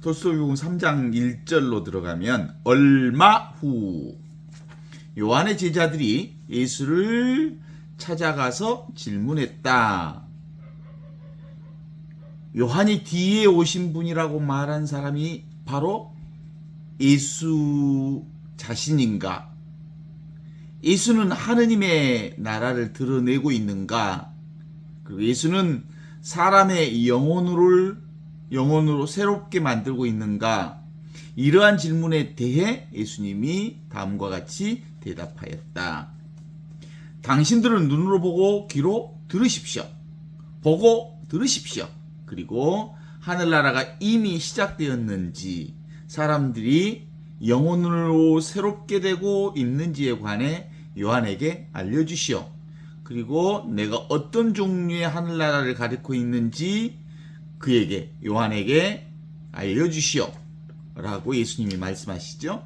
도스토옙은 3장 1절로 들어가면 얼마 후 요한의 제자들이 예수를 찾아가서 질문했다. 요한이 뒤에 오신 분이라고 말한 사람이 바로 예수 자신인가? 예수는 하느님의 나라를 드러내고 있는가? 그리고 예수는 사람의 영혼으로 새롭게 만들고 있는가? 이러한 질문에 대해 예수님이 다음과 같이 대답하였다. 당신들은 눈으로 보고 귀로 들으십시오. 보고 들으십시오. 그리고 하늘나라가 이미 시작되었는지 사람들이 영혼으로 새롭게 되고 있는지에 관해 요한에게 알려주시오. 그리고 내가 어떤 종류의 하늘나라를 가리키고 있는지 그에게 요한에게 알려주시오. 라고 예수님이 말씀하시죠.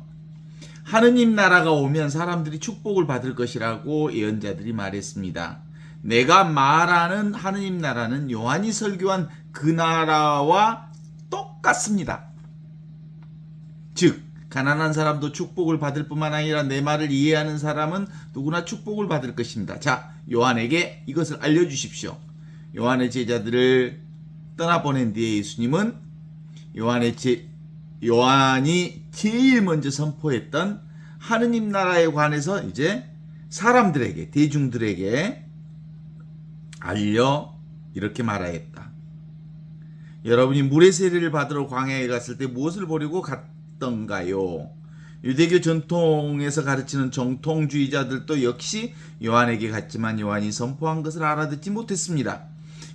하느님 나라가 오면 사람들이 축복을 받을 것이라고 예언자들이 말했습니다. 내가 말하는 하느님 나라는 요한이 설교한 그 나라와 똑같습니다. 즉 가난한 사람도 축복을 받을 뿐만 아니라 내 말을 이해하는 사람은 누구나 축복을 받을 것입니다. 자, 요한에게 이것을 알려주십시오. 요한의 제자들을 떠나보낸 뒤에 예수님은 요한이 제일 먼저 선포했던 하느님 나라에 관해서 이제 사람들에게, 대중들에게 알려 이렇게 말하였다. 여러분이 물의 세례를 받으러 광야에 갔을 때 무엇을 보려고 갔던가요? 유대교 전통에서 가르치는 정통주의자들도 역시 요한에게 갔지만 요한이 선포한 것을 알아듣지 못했습니다.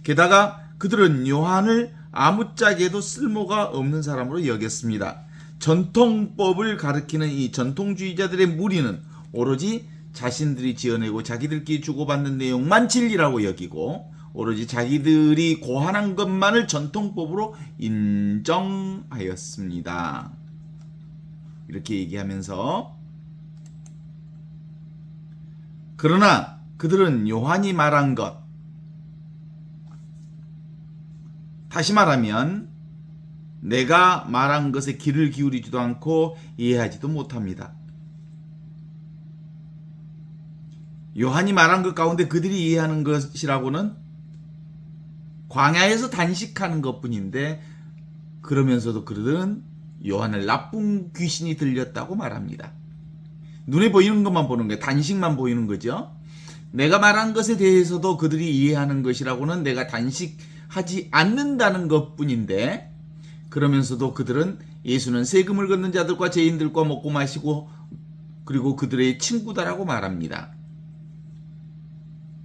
게다가 그들은 요한을 아무짝에도 쓸모가 없는 사람으로 여겼습니다. 전통법을 가리키는 이 전통주의자들의 무리는 오로지 자신들이 지어내고 자기들끼리 주고받는 내용만 진리라고 여기고 오로지 자기들이 고안한 것만을 전통법으로 인정하였습니다. 이렇게 얘기하면서 그러나 그들은 요한이 말한 것, 다시 말하면 내가 말한 것에 귀를 기울이지도 않고 이해하지도 못합니다. 요한이 말한 것 가운데 그들이 이해하는 것이라고는 광야에서 단식하는 것뿐인데 그러면서도 그들은 요한을 나쁜 귀신이 들렸다고 말합니다. 눈에 보이는 것만 보는 거예요. 단식만 보이는 거죠. 내가 말한 것에 대해서도 그들이 이해하는 것이라고는 내가 단식하지 않는다는 것뿐인데 그러면서도 그들은 예수는 세금을 걷는 자들과 죄인들과 먹고 마시고 그리고 그들의 친구다라고 말합니다.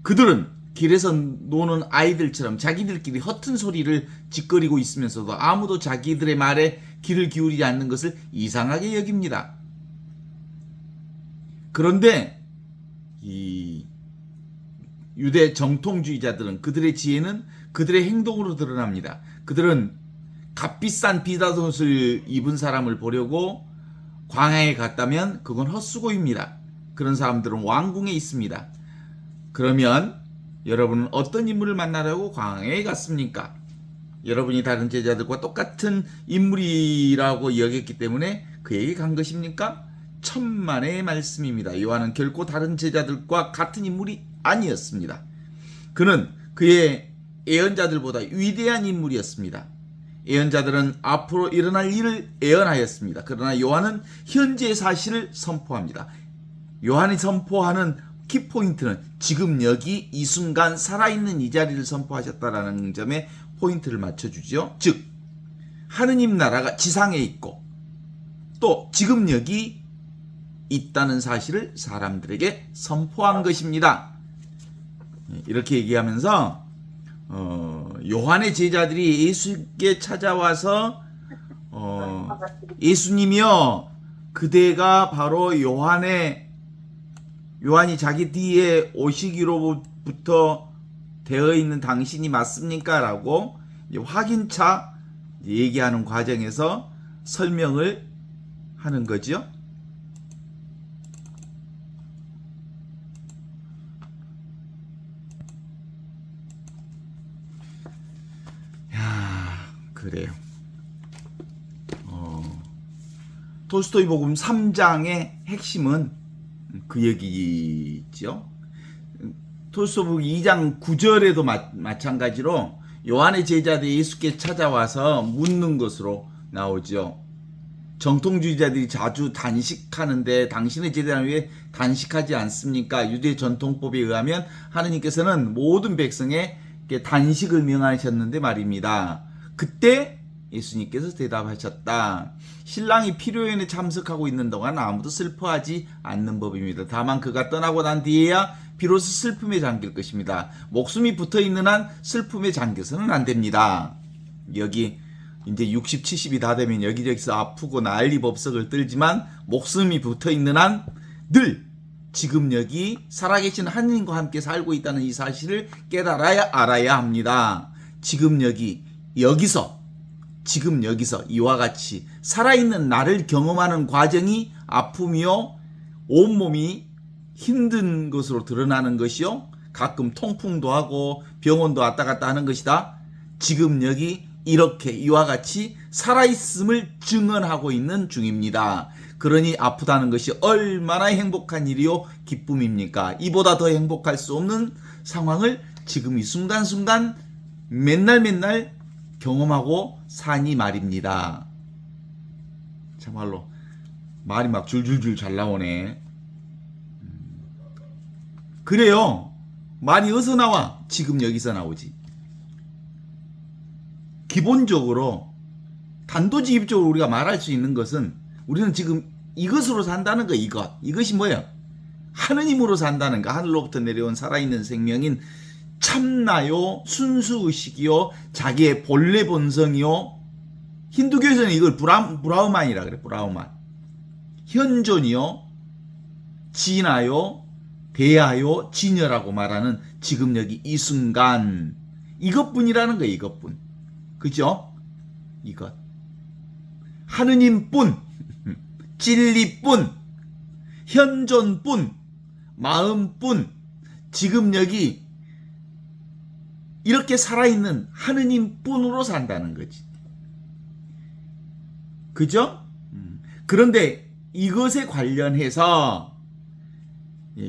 그들은 길에서 노는 아이들처럼 자기들끼리 허튼 소리를 짓거리고 있으면서도 아무도 자기들의 말에 귀를 기울이지 않는 것을 이상하게 여깁니다. 그런데 이 유대 정통주의자들은 그들의 지혜는 그들의 행동으로 드러납니다. 그들은 값비싼 비단옷을 입은 사람을 보려고 광야에 갔다면 그건 헛수고입니다. 그런 사람들은 왕궁에 있습니다. 그러면 여러분은 어떤 인물을 만나려고 광야에 갔습니까? 여러분이 다른 제자들과 똑같은 인물이라고 여겼기 때문에 그에게 간 것입니까? 천만의 말씀입니다. 요한은 결코 다른 제자들과 같은 인물이 아니었습니다. 그는 그의 예언자들보다 위대한 인물이었습니다. 예언자들은 앞으로 일어날 일을 예언하였습니다. 그러나 요한은 현재의 사실을 선포합니다. 요한이 선포하는 키포인트는 지금 여기 이 순간 살아있는 이 자리를 선포하셨다라는 점에 포인트를 맞춰주죠. 즉 하느님 나라가 지상에 있고 또 지금 여기 있다는 사실을 사람들에게 선포한 것입니다. 이렇게 얘기하면서 요한의 제자들이 예수께 찾아와서 예수님이여 그대가 바로 요한이 자기 뒤에 오시기로부터 되어 있는 당신이 맞습니까? 라고 확인차 얘기하는 과정에서 설명을 하는 거죠. 그래요. 톨스토이 복음 3장의 핵심은 그 얘기죠. 톨스토이 복음 2장 9절에도 마찬가지로 요한의 제자들이 예수께 찾아와서 묻는 것으로 나오죠. 정통주의자들이 자주 단식하는데 당신의 제자는 왜 단식하지 않습니까? 유대 전통법에 의하면 하느님께서는 모든 백성에게 단식을 명하셨는데 말입니다. 그때 예수님께서 대답하셨다. 신랑이 피로연에 참석하고 있는 동안 아무도 슬퍼하지 않는 법입니다. 다만 그가 떠나고 난 뒤에야 비로소 슬픔에 잠길 것입니다. 목숨이 붙어있는 한 슬픔에 잠겨서는 안 됩니다. 여기 이제 60, 70이 다 되면 여기저기서 아프고 난리법석을 떨지만 목숨이 붙어있는 한 늘 지금 여기 살아계신 하느님과 함께 살고 있다는 이 사실을 깨달아야 알아야 합니다. 지금 여기서 이와 같이 살아있는 나를 경험하는 과정이 아픔이요 온몸이 힘든 것으로 드러나는 것이요 가끔 통풍도 하고 병원도 왔다 갔다 하는 것이다. 지금 여기 이렇게 이와 같이 살아있음을 증언하고 있는 중입니다. 그러니 아프다는 것이 얼마나 행복한 일이요 기쁨입니까? 이보다 더 행복할 수 없는 상황을 지금 이 순간순간 맨날 경험하고 사니 말입니다. 참말로 말이 막 줄줄줄 잘 나오네. 그래요. 말이 어디서 나와? 지금 여기서 나오지. 기본적으로 단도직입적으로 우리가 말할 수 있는 것은 우리는 지금 이것으로 산다는 거. 이것이 뭐예요? 하느님으로 산다는 거. 하늘로부터 내려온 살아있는 생명인 참나요 순수의식이요 자기의 본래 본성이요 힌두교에서는 이걸 브라우만이라 그래. 브라우만 현존이요 진하요 대하요 진여라고 말하는 지금 여기 이 순간 이것뿐이라는 거예요. 이것뿐. 그죠? 이것 하느님뿐 진리뿐 현존뿐 마음뿐 지금 여기 이렇게 살아있는 하느님뿐으로 산다는 거지. 그죠? 그런데 이것에 관련해서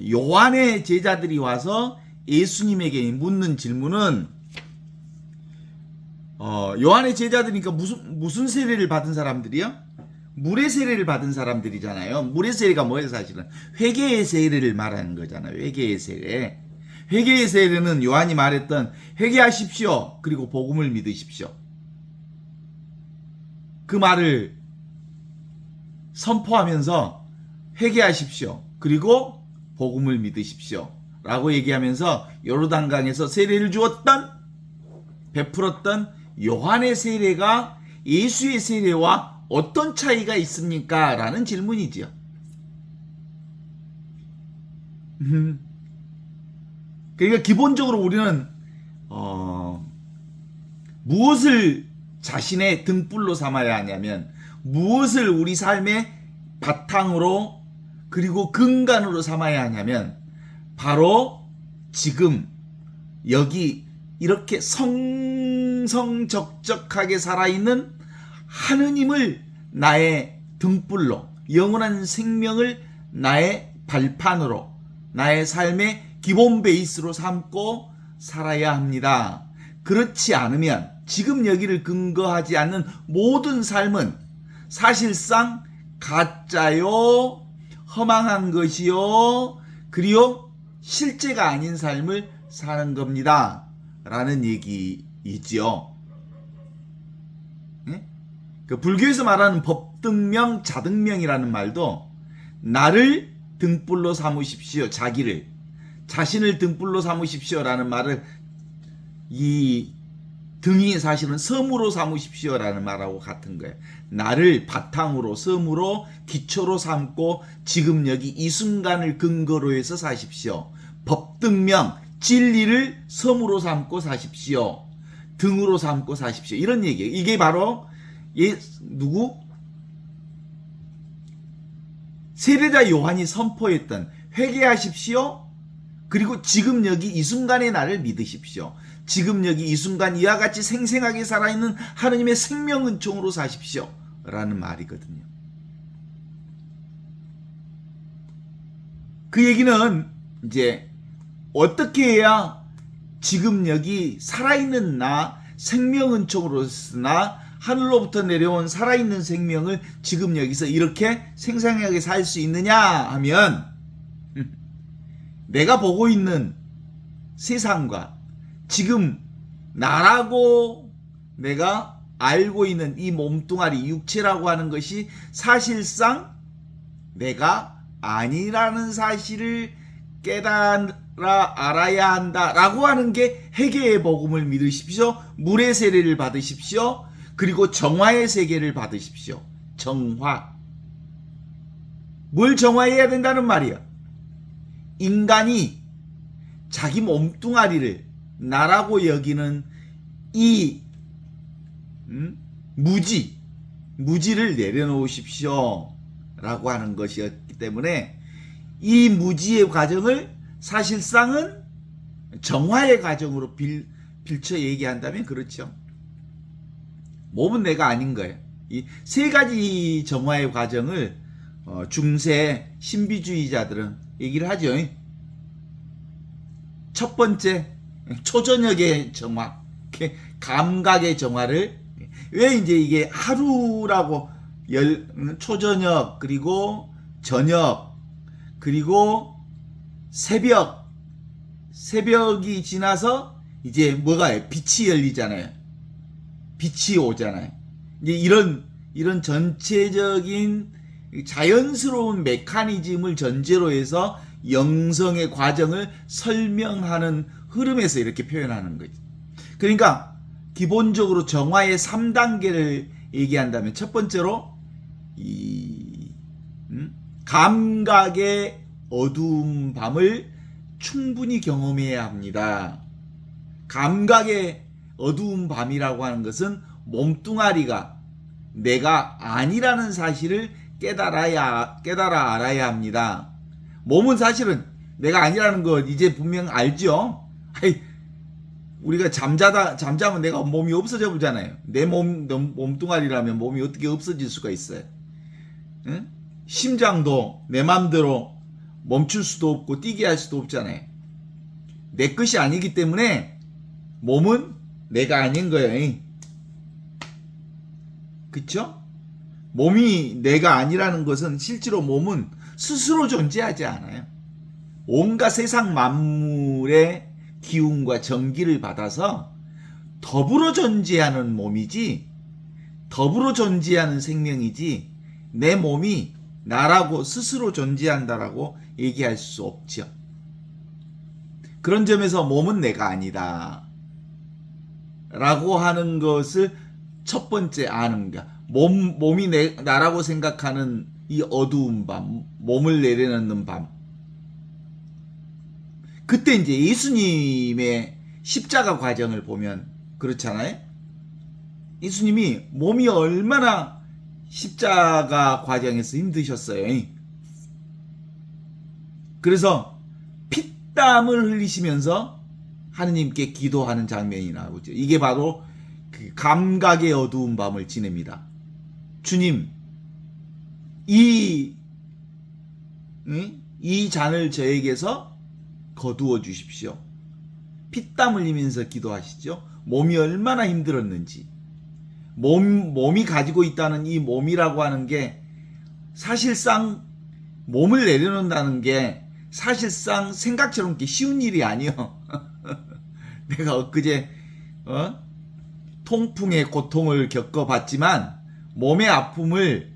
요한의 제자들이 와서 예수님에게 묻는 질문은 요한의 제자들이니까 무슨 세례를 받은 사람들이요? 물의 세례를 받은 사람들이잖아요. 물의 세례가 뭐예요? 사실은 회개의 세례를 말하는 거잖아요. 회개의 세례. 회개의 세례는 요한이 말했던 회개하십시오. 그리고 복음을 믿으십시오. 그 말을 선포하면서 회개하십시오. 그리고 복음을 믿으십시오. 라고 얘기하면서 요르단강에서 세례를 주었던 베풀었던 요한의 세례가 예수의 세례와 어떤 차이가 있습니까? 라는 질문이지요. 그러니까 기본적으로 우리는 무엇을 자신의 등불로 삼아야 하냐면 무엇을 우리 삶의 바탕으로 그리고 근간으로 삼아야 하냐면 바로 지금 여기 이렇게 성성적적하게 살아있는 하느님을 나의 등불로 영원한 생명을 나의 발판으로 나의 삶의 기본 베이스로 삼고 살아야 합니다. 그렇지 않으면 지금 여기를 근거하지 않는 모든 삶은 사실상 가짜요, 허망한 것이요, 그리고 실제가 아닌 삶을 사는 겁니다. 라는 얘기이지요. 네? 그 불교에서 말하는 법등명, 자등명이라는 말도 나를 등불로 삼으십시오. 자신을 등불로 삼으십시오라는 말을 이 등이 사실은 섬으로 삼으십시오라는 말하고 같은 거예요. 나를 바탕으로 섬으로 기초로 삼고 지금 여기 이 순간을 근거로 해서 사십시오. 법등명 진리를 섬으로 삼고 사십시오. 등으로 삼고 사십시오. 이런 얘기예요. 이게 바로 세례자 요한이 선포했던 회개하십시오. 그리고 지금 여기 이 순간의 나를 믿으십시오. 지금 여기 이 순간 이와 같이 생생하게 살아있는 하느님의 생명 은총으로 사십시오. 라는 말이거든요. 그 얘기는 이제 어떻게 해야 지금 여기 살아있는 나, 생명은총으로서나 하늘로부터 내려온 살아있는 생명을 지금 여기서 이렇게 생생하게 살 수 있느냐 하면 내가 보고 있는 세상과 지금 나라고 내가 알고 있는 이 몸뚱아리 육체라고 하는 것이 사실상 내가 아니라는 사실을 깨달아 알아야 한다라고 하는 게 회개의 복음을 믿으십시오. 물의 세례를 받으십시오. 그리고 정화의 세계를 받으십시오. 정화. 뭘 정화해야 된다는 말이야? 인간이 자기 몸뚱아리를 나라고 여기는 이 무지를 내려놓으십시오 라고 하는 것이었기 때문에 이 무지의 과정을 사실상은 정화의 과정으로 빌쳐 얘기한다면 그렇죠. 몸은 내가 아닌 거예요. 이 세 가지 정화의 과정을 중세 신비주의자들은 얘기를 하죠. 첫 번째 초저녁의 정화, 감각의 정화를 왜 이제 이게 하루라고 초저녁 그리고 저녁 그리고 새벽이 지나서 이제 뭐가 빛이 열리잖아요. 빛이 오잖아요. 이제 이런 전체적인 자연스러운 메커니즘을 전제로 해서 영성의 과정을 설명하는 흐름에서 이렇게 표현하는 거죠. 그러니까 기본적으로 정화의 3단계를 얘기한다면 첫 번째로 이 감각의 어두운 밤을 충분히 경험해야 합니다. 감각의 어두운 밤이라고 하는 것은 몸뚱아리가 내가 아니라는 사실을 깨달아 알아야 합니다. 몸은 사실은 내가 아니라는 거 이제 분명 알죠. 우리가 잠자면 내가 몸이 없어져 보잖아요. 내 몸뚱아리라면 몸이 어떻게 없어질 수가 있어요? 응? 심장도 내 맘대로 멈출 수도 없고 뛰게 할 수도 없잖아요. 내 것이 아니기 때문에 몸은 내가 아닌 거예요. 그쵸? 몸이 내가 아니라는 것은 실제로 몸은 스스로 존재하지 않아요. 온갖 세상 만물의 기운과 전기를 받아서 더불어 존재하는 몸이지, 더불어 존재하는 생명이지, 내 몸이 나라고 스스로 존재한다라고 얘기할 수 없죠. 그런 점에서 몸은 내가 아니다 라고 하는 것을 첫 번째 아는 거야. 몸이 나라고 생각하는 이 어두운 밤, 몸을 내려놓는 밤. 그때 이제 예수님의 십자가 과정을 보면 그렇잖아요. 예수님이 몸이 얼마나 십자가 과정에서 힘드셨어요. 그래서 피땀을 흘리시면서 하느님께 기도하는 장면이 나오죠. 이게 바로 그 감각의 어두운 밤을 지냅니다. 주님, 이 잔을 저에게서 거두어 주십시오. 피땀 흘리면서 기도하시죠. 몸이 얼마나 힘들었는지. 몸이 가지고 있다는 이 몸이라고 하는 게 사실상 몸을 내려놓는다는 게 사실상 생각처럼 쉬운 일이 아니요. 내가 엊그제 통풍의 고통을 겪어봤지만 몸의 아픔을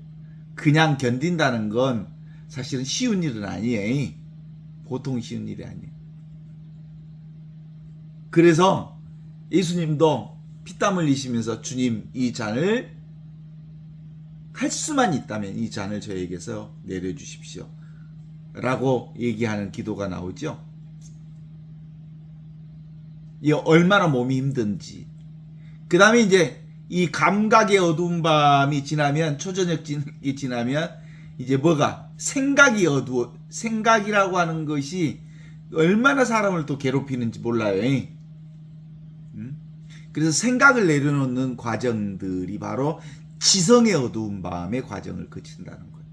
그냥 견딘다는 건 사실은 쉬운 일은 아니에요. 보통 쉬운 일이 아니에요. 그래서 예수님도 피땀 흘리시면서 주님 이 잔을 할 수만 있다면 이 잔을 저에게서 내려주십시오 라고 얘기하는 기도가 나오죠. 이 얼마나 몸이 힘든지. 그 다음에 이제 이 감각의 어두운 밤이 지나면, 초저녁이 지나면 이제 뭐가 생각이 어두워. 생각이라고 하는 것이 얼마나 사람을 또 괴롭히는지 몰라요. 그래서 생각을 내려놓는 과정들이 바로 지성의 어두운 밤의 과정을 거친다는 거예요.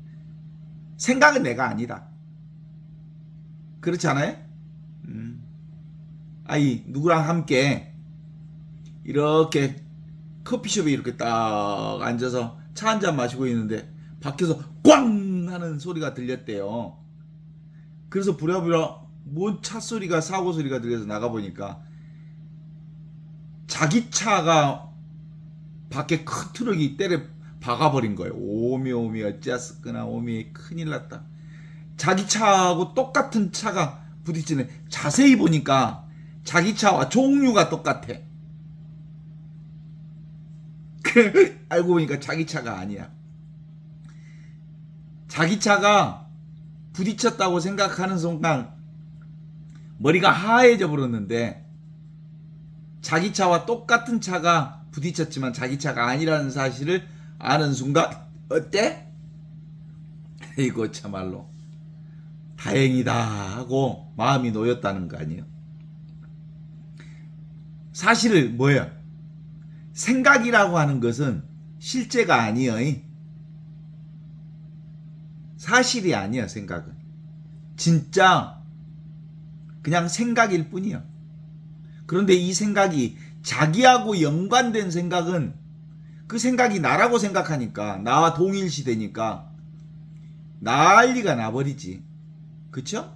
생각은 내가 아니다. 그렇지 않아요? 아이 누구랑 함께 이렇게 커피숍에 이렇게 딱 앉아서 차 한 잔 마시고 있는데 밖에서 꽝 하는 소리가 들렸대요. 그래서 부랴부랴 뭔 차 소리가 사고 소리가 들려서 나가보니까 자기 차가 밖에 큰 트럭이 때려 박아버린 거예요. 오미 어찌했었거나 오미 큰일 났다. 자기 차하고 똑같은 차가 부딪히네. 자세히 보니까 자기 차와 종류가 똑같아. 알고 보니까 자기 차가 아니야. 자기 차가 부딪혔다고 생각하는 순간 머리가 하얘져 버렸는데 자기 차와 똑같은 차가 부딪혔지만 자기 차가 아니라는 사실을 아는 순간 어때? 이거 참말로 다행이다 하고 마음이 놓였다는 거 아니에요. 사실 뭐예요? 생각이라고 하는 것은 실제가 아니에요. 사실이 아니야. 생각은 진짜 그냥 생각일 뿐이야. 그런데 이 생각이 자기하고 연관된 생각은 그 생각이 나라고 생각하니까 나와 동일시 되니까 난리가 나버리지. 그쵸?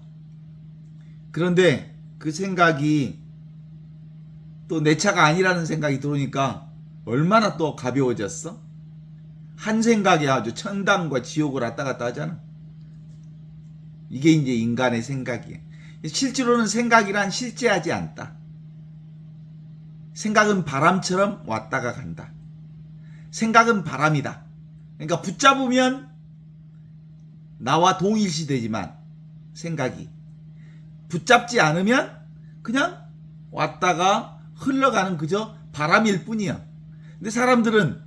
그런데 그 생각이 또 내 차가 아니라는 생각이 들어오니까 얼마나 또 가벼워졌어? 한 생각에 아주 천당과 지옥을 왔다 갔다 하잖아. 이게 이제 인간의 생각이에요. 실제로는 생각이란 실제하지 않다. 생각은 바람처럼 왔다가 간다. 생각은 바람이다. 그러니까 붙잡으면 나와 동일시 되지만 생각이 붙잡지 않으면 그냥 왔다가 흘러가는 그저 바람일 뿐이야. 근데 사람들은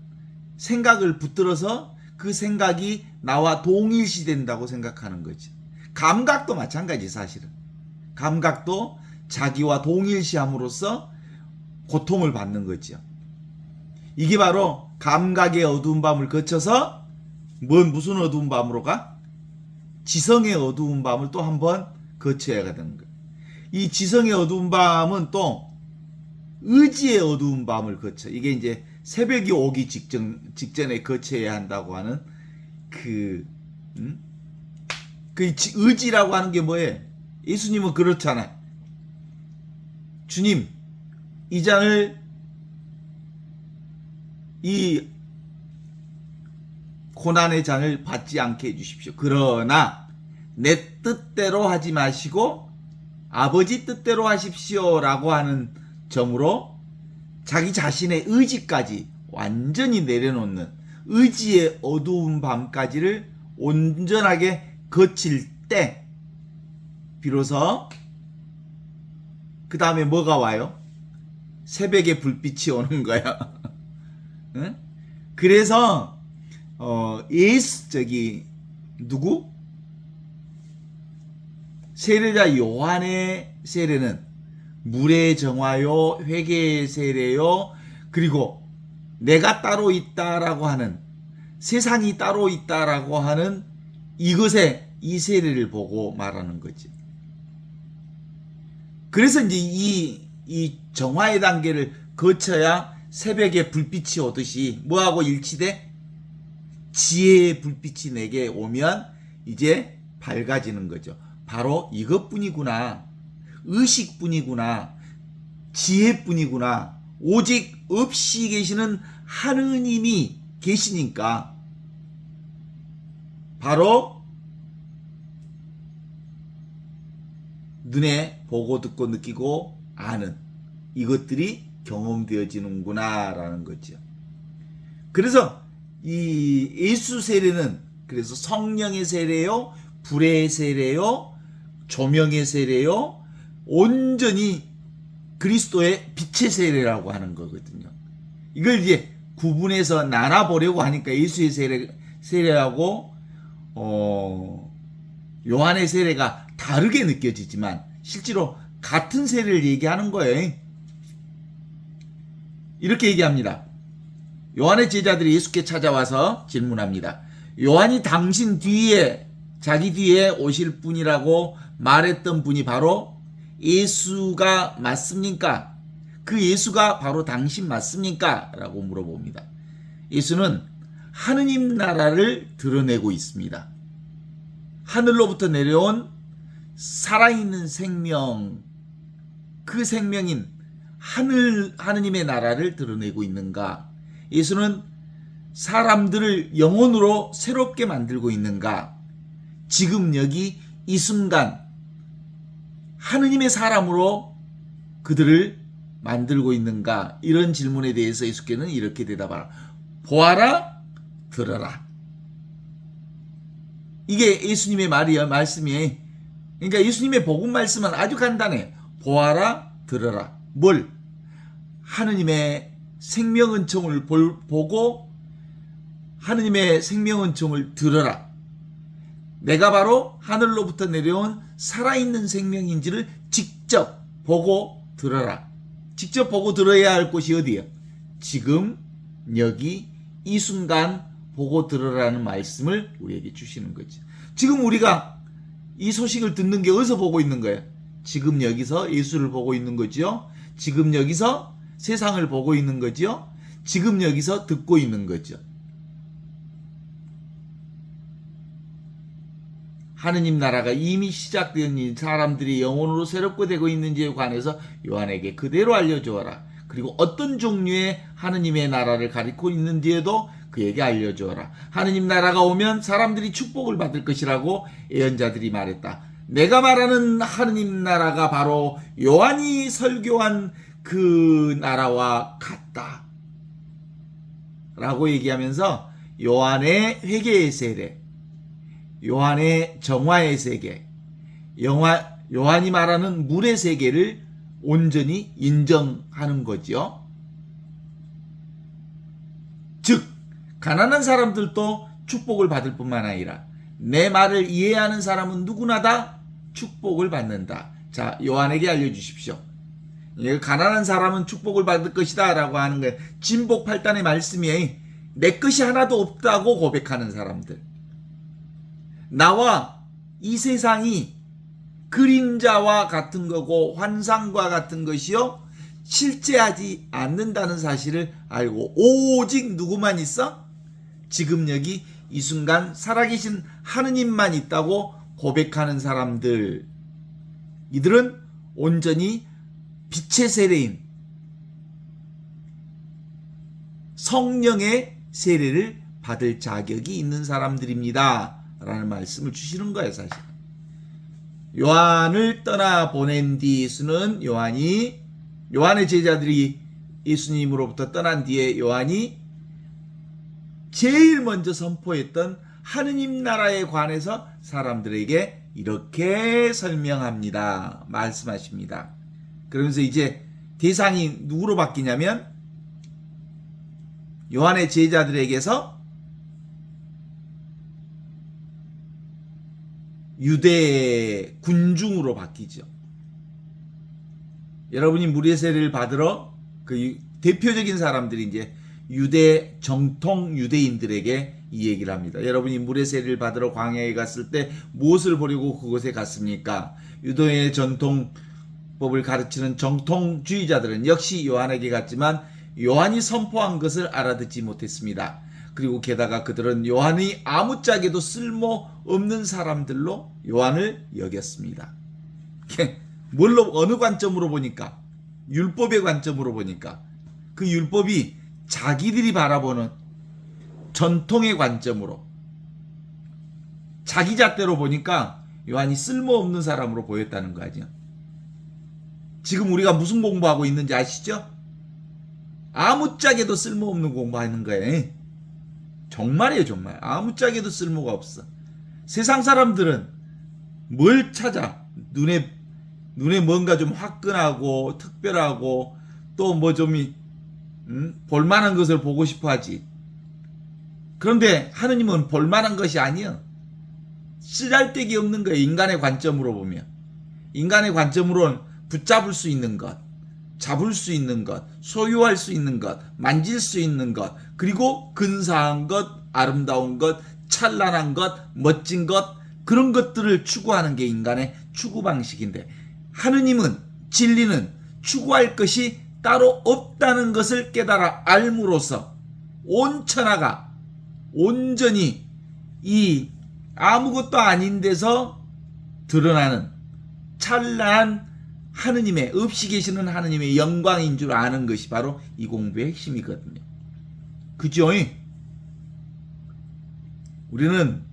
생각을 붙들어서 그 생각이 나와 동일시 된다고 생각하는 거지. 감각도 마찬가지 사실은. 감각도 자기와 동일시함으로써 고통을 받는 거죠. 이게 바로 감각의 어두운 밤을 거쳐서 무슨 어두운 밤으로 가? 지성의 어두운 밤을 또 한번 거쳐야 되는 거예요. 이 지성의 어두운 밤은 또 의지의 어두운 밤을 거쳐. 이게 이제 새벽이 오기 직전에 거쳐야 한다고 하는 그 의지라고 하는 게 뭐예요? 예수님은 그렇잖아요. 주님, 이 잔을 이 고난의 잔을 받지 않게 해주십시오. 그러나 내 뜻대로 하지 마시고 아버지 뜻대로 하십시오라고 하는 점으로 자기 자신의 의지까지 완전히 내려놓는 의지의 어두운 밤까지를 온전하게 거칠 때 비로소 그 다음에 뭐가 와요? 새벽에 불빛이 오는 거야. 응? 그래서 누구? 세례자 요한의 세례는 물의 정화요, 회개의 세례요, 그리고 내가 따로 있다라고 하는, 세상이 따로 있다라고 하는 이것에 이 세례를 보고 말하는 거지. 그래서 이제 이 정화의 단계를 거쳐야 새벽에 불빛이 오듯이 뭐하고 일치돼? 지혜의 불빛이 내게 오면 이제 밝아지는 거죠. 바로 이것뿐이구나. 의식뿐이구나. 지혜뿐이구나. 오직 없이 계시는 하느님이 계시니까 바로 눈에 보고 듣고 느끼고 아는 이것들이 경험되어지는구나 라는 거죠. 그래서 이 예수 세례는 그래서 성령의 세례요, 불의 세례요, 조명의 세례요, 온전히 그리스도의 빛의 세례라고 하는 거거든요. 이걸 이제 구분해서 나눠보려고 하니까 예수의 세례하고 요한의 세례가 다르게 느껴지지만 실제로 같은 세례를 얘기하는 거예요. 이렇게 얘기합니다. 요한의 제자들이 예수께 찾아와서 질문합니다. 요한이 당신 뒤에 자기 뒤에 오실 분이라고 말했던 분이 바로 예수가 맞습니까? 그 예수가 바로 당신 맞습니까? 라고 물어봅니다. 예수는 하느님 나라를 드러내고 있습니다. 하늘로부터 내려온 살아있는 생명, 그 생명인 하느님의 나라를 드러내고 있는가? 예수는 사람들을 영혼으로 새롭게 만들고 있는가? 지금 여기 이 순간 하느님의 사람으로 그들을 만들고 있는가? 이런 질문에 대해서 예수께는 이렇게 대답하라. 보아라, 들어라. 이게 예수님의 말씀이에요. 그러니까 예수님의 복음 말씀은 아주 간단해. 보아라, 들어라. 뭘? 하느님의 생명은총을 보고 하느님의 생명은총을 들어라. 내가 바로 하늘로부터 내려온 살아있는 생명인지를 직접 보고 들어라. 직접 보고 들어야 할 곳이 어디예요? 지금 여기 이 순간 보고 들어라는 말씀을 우리에게 주시는 거죠. 지금 우리가 이 소식을 듣는 게 어디서 보고 있는 거예요? 지금 여기서 예수를 보고 있는 거죠. 지금 여기서 세상을 보고 있는 거죠. 지금 여기서 듣고 있는 거죠. 하느님 나라가 이미 시작되었니 사람들이 영혼으로 새롭게 되고 있는지에 관해서 요한에게 그대로 알려주어라. 그리고 어떤 종류의 하느님의 나라를 가리키고 있는지에도 그에게 알려주어라. 하느님 나라가 오면 사람들이 축복을 받을 것이라고 예언자들이 말했다. 내가 말하는 하느님 나라가 바로 요한이 설교한 그 나라와 같다. 라고 얘기하면서 요한의 회개의 세례, 요한의 정화의 세계, 요한이 말하는 물의 세계를 온전히 인정하는 거죠. 즉 가난한 사람들도 축복을 받을 뿐만 아니라 내 말을 이해하는 사람은 누구나 다 축복을 받는다. 자, 요한에게 알려주십시오. 가난한 사람은 축복을 받을 것이다 라고 하는 거예요. 진복 8단의 말씀이 내 것이 하나도 없다고 고백하는 사람들, 나와 이 세상이 그림자와 같은 거고 환상과 같은 것이요 실제하지 않는다는 사실을 알고 오직 누구만 있어? 지금 여기 이 순간 살아계신 하느님만 있다고 고백하는 사람들, 이들은 온전히 빛의 세례인 성령의 세례를 받을 자격이 있는 사람들입니다 라는 말씀을 주시는 거예요. 사실 요한을 떠나 보낸 뒤 예수는 요한의 제자들이 예수님으로부터 떠난 뒤에 요한이 제일 먼저 선포했던 하느님 나라에 관해서 사람들에게 이렇게 설명합니다. 말씀하십니다. 그러면서 이제 대상이 누구로 바뀌냐면 요한의 제자들에게서 유대 군중으로 바뀌죠. 여러분이 물의 세례를 받으러 그 대표적인 사람들이 이제 유대 정통 유대인들에게 이 얘기를 합니다. 여러분이 물의 세례를 받으러 광야에 갔을 때 무엇을 보려고 그곳에 갔습니까? 유대의 전통법을 가르치는 정통주의자들은 역시 요한에게 갔지만 요한이 선포한 것을 알아듣지 못했습니다. 그리고 게다가 그들은 요한이 아무짝에도 쓸모없는 사람들로 요한을 여겼습니다. 뭘로, 어느 관점으로 보니까? 율법의 관점으로 보니까 그 율법이 자기들이 바라보는 전통의 관점으로 자기 잣대로 보니까 요한이 쓸모없는 사람으로 보였다는 거죠. 지금 우리가 무슨 공부하고 있는지 아시죠? 아무짝에도 쓸모없는 공부하는 거예요. 정말이에요, 정말. 아무짝에도 쓸모가 없어. 세상 사람들은 뭘 찾아? 눈에 뭔가 좀 화끈하고 특별하고 또 뭐 좀 볼만한 것을 보고 싶어 하지. 그런데 하느님은 볼만한 것이 아니야. 쓰잘데기 없는 거예요. 인간의 관점으로 보면. 인간의 관점으로는 붙잡을 수 있는 것, 잡을 수 있는 것, 소유할 수 있는 것, 만질 수 있는 것, 그리고 근사한 것, 아름다운 것, 찬란한 것, 멋진 것, 그런 것들을 추구하는 게 인간의 추구 방식인데, 하느님은, 진리는 추구할 것이 따로 없다는 것을 깨달아 알므로써 온 천하가 온전히 이 아무것도 아닌 데서 드러나는 찬란한 하느님의, 없이 계시는 하느님의 영광인 줄 아는 것이 바로 이 공부의 핵심이거든요. 그죠? 우리는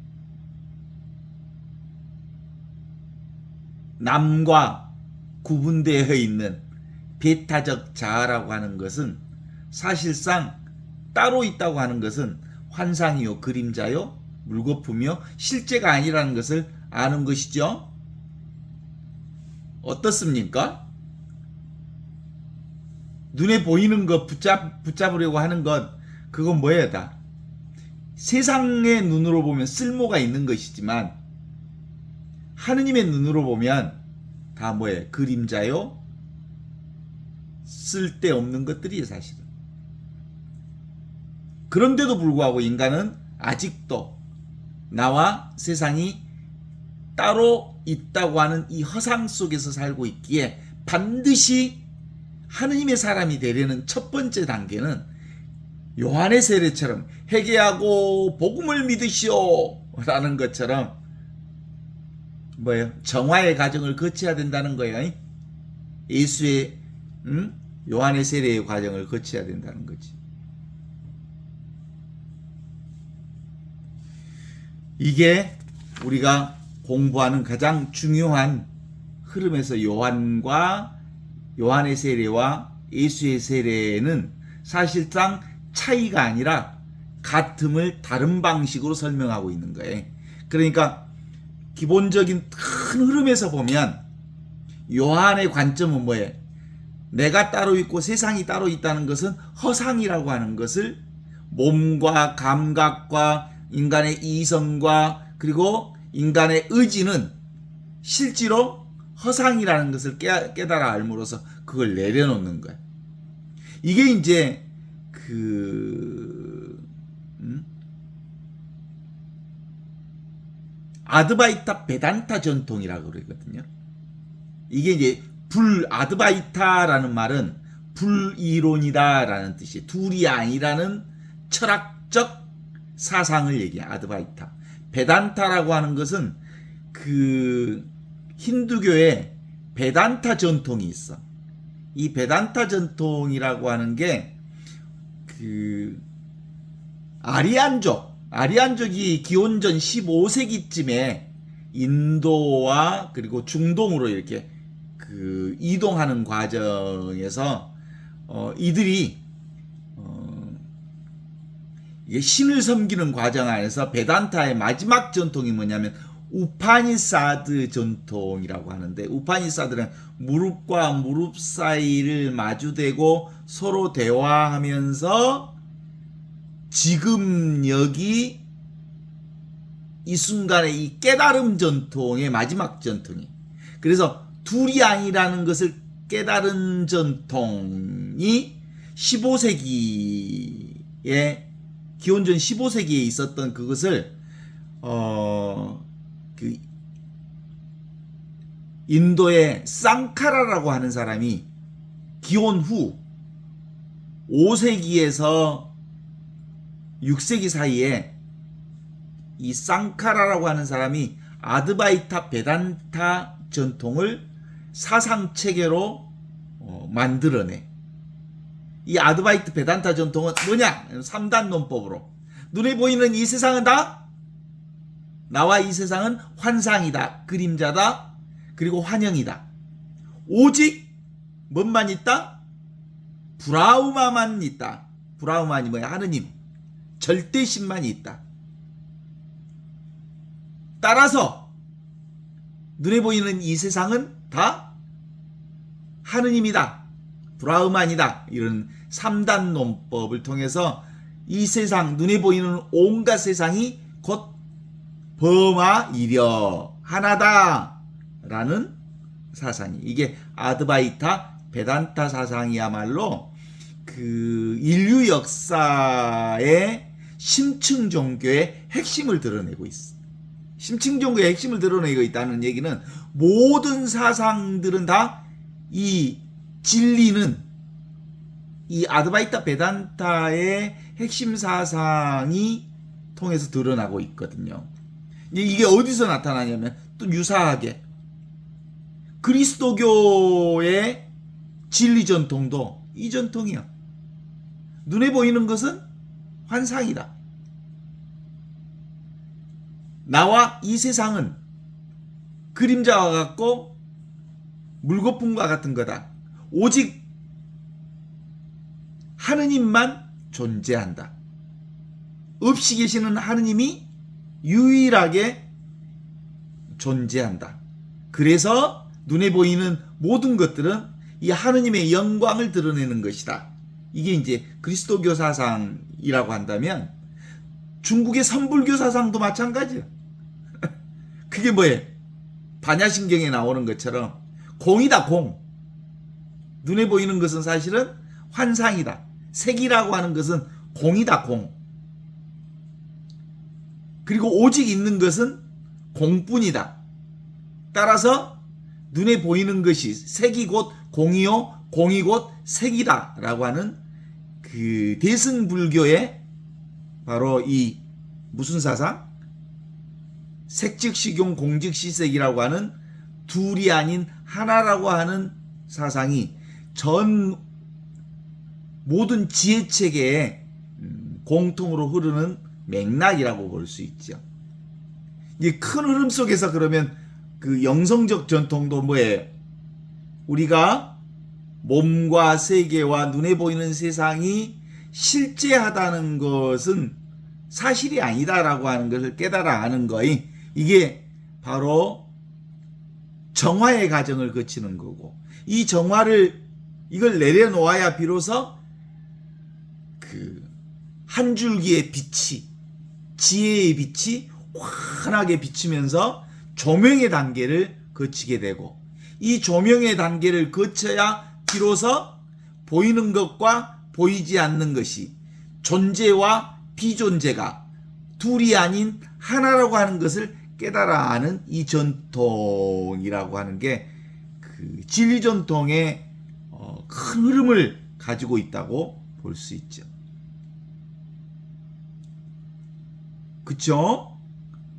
남과 구분되어 있는 배타적 자아라고 하는 것은, 사실상 따로 있다고 하는 것은 환상이요, 그림자요, 물거품이요, 실제가 아니라는 것을 아는 것이죠. 어떻습니까? 눈에 보이는 것 붙잡으려고 하는 것, 그건 뭐예요? 다 세상의 눈으로 보면 쓸모가 있는 것이지만, 하느님의 눈으로 보면 다 뭐예요? 그림자요, 쓸데없는 것들이에요, 사실은. 그런데도 불구하고 인간은 아직도 나와 세상이 따로 있다고 하는 이 허상 속에서 살고 있기에, 반드시 하느님의 사람이 되려는 첫 번째 단계는 요한의 세례처럼 회개하고 복음을 믿으시오 라는 것처럼 뭐예요? 정화의 과정을 거쳐야 된다는 거예요. 예수의 요한의 세례의 과정을 거쳐야 된다는 거지. 이게 우리가 공부하는 가장 중요한 흐름에서, 요한의 세례와 예수의 세례는 사실상 차이가 아니라 같음을 다른 방식으로 설명하고 있는 거예요. 그러니까 기본적인 큰 흐름에서 보면 요한의 관점은 뭐예요? 내가 따로 있고 세상이 따로 있다는 것은 허상이라고 하는 것을 몸과 감각과 인간의 이성과 그리고 인간의 의지는 실제로 허상이라는 것을 깨달아 알므로써 그걸 내려놓는 거예요. 이게 이제 아드바이타 베단타 전통이라고 그러거든요. 이게 이제 아드바이타라는 말은 불이론이다라는 뜻이에요. 둘이 아니라는 철학적 사상을 얘기해요. 아드바이타. 베단타라고 하는 것은 힌두교에 베단타 전통이 있어. 이 베단타 전통이라고 하는 게 아리안족이 기원전 15세기쯤에 인도와 그리고 중동으로 이렇게 이동하는 과정에서 이들이 이게 신을 섬기는 과정 안에서 베단타의 마지막 전통이 뭐냐면 우파니사드 전통이라고 하는데, 우파니사드는 무릎과 무릎 사이를 마주대고 서로 대화하면서 지금 여기 이 순간의 이 깨달음 전통의 마지막 전통이, 그래서 둘이 아니라는 것을 깨달은 전통이 15세기에 기원전 15세기에 있었던 그것을 인도의 쌍카라라고 하는 사람이 기원 후 5세기에서 6세기 사이에 이 쌍카라라고 하는 사람이 아드바이타 베단타 전통을 사상 체계로 만들어내. 이 아드바이트 베단타 전통은 뭐냐? 3단 논법으로 눈에 보이는 이 세상은 다 나와 이 세상은 환상이다, 그림자다, 그리고 환영이다. 오직 뭔만 있다? 브라우마만 있다. 브라우마니 뭐야? 하느님, 절대신만이 있다. 따라서 눈에 보이는 이 세상은 다 하느님이다, 브라우만이다. 이런 3단 논법을 통해서 이 세상, 눈에 보이는 온갖 세상이 곧 범하이려 하나다 라는 사상이, 이게 아드바이타 베단타 사상이야말로 인류 역사의 심층 종교의 핵심을 드러내고 있어. 심층정도의 핵심을 드러내고 있다는 얘기는 모든 사상들은 다 이 진리는 이 아드바이타 베단타의 핵심 사상이 통해서 드러나고 있거든요. 이게 어디서 나타나냐면 또 유사하게 그리스도교의 진리 전통도 이 전통이야. 눈에 보이는 것은 환상이다. 나와 이 세상은 그림자와 같고 물거품과 같은 거다. 오직 하느님만 존재한다. 없이 계시는 하느님이 유일하게 존재한다. 그래서 눈에 보이는 모든 것들은 이 하느님의 영광을 드러내는 것이다. 이게 이제 그리스도교 사상이라고 한다면 중국의 선불교 사상도 마찬가지야. 그게 뭐예요? 반야신경에 나오는 것처럼 공이다, 공. 눈에 보이는 것은 사실은 환상이다. 색이라고 하는 것은 공이다, 공. 그리고 오직 있는 것은 공뿐이다. 따라서 눈에 보이는 것이 색이 곧 공이요, 공이 곧 색이다 라고 하는 그 대승불교의 바로 이 무슨 사상? 색즉식용 공즉시색이라고 하는 둘이 아닌 하나라고 하는 사상이 전 모든 지혜체계에 공통으로 흐르는 맥락이라고 볼 수 있죠. 이 큰 흐름 속에서 그러면 그 영성적 전통도 뭐예요? 우리가 몸과 세계와 눈에 보이는 세상이 실제하다는 것은 사실이 아니다라고 하는 것을 깨달아 아는 거이. 이게 바로 정화의 과정을 거치는 거고, 이 정화를 이걸 내려놓아야 비로소 그 한 줄기의 빛이, 지혜의 빛이 환하게 비치면서 조명의 단계를 거치게 되고, 이 조명의 단계를 거쳐야 비로소 보이는 것과 보이지 않는 것이, 존재와 비존재가 둘이 아닌 하나라고 하는 것을 깨달아 아는 이 전통이라고 하는 게 그 진리 전통의 큰 흐름을 가지고 있다고 볼 수 있죠. 그쵸?